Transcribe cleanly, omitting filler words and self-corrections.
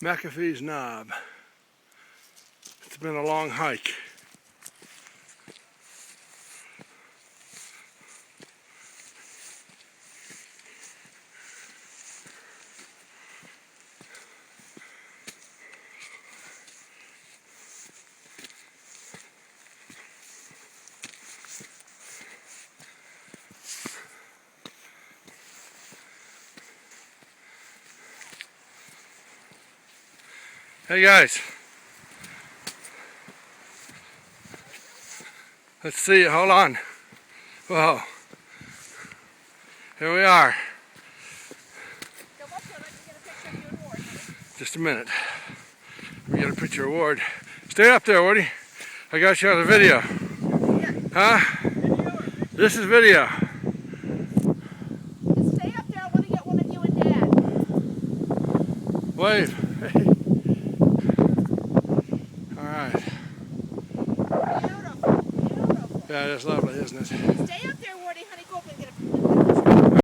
McAfee's knob. It's been a long hike. Hey guys, let's see it, hold on. Whoa, here we are. Just a minute, we get a picture of Ward. Stay up there, Woody. I got you on the video. Huh? This is video. Stay up there, I want to get one of you and Dad. Wave. Alright. Beautiful, beautiful. Yeah, that's lovely, isn't it? Stay up there, Woody, honey, go up and get a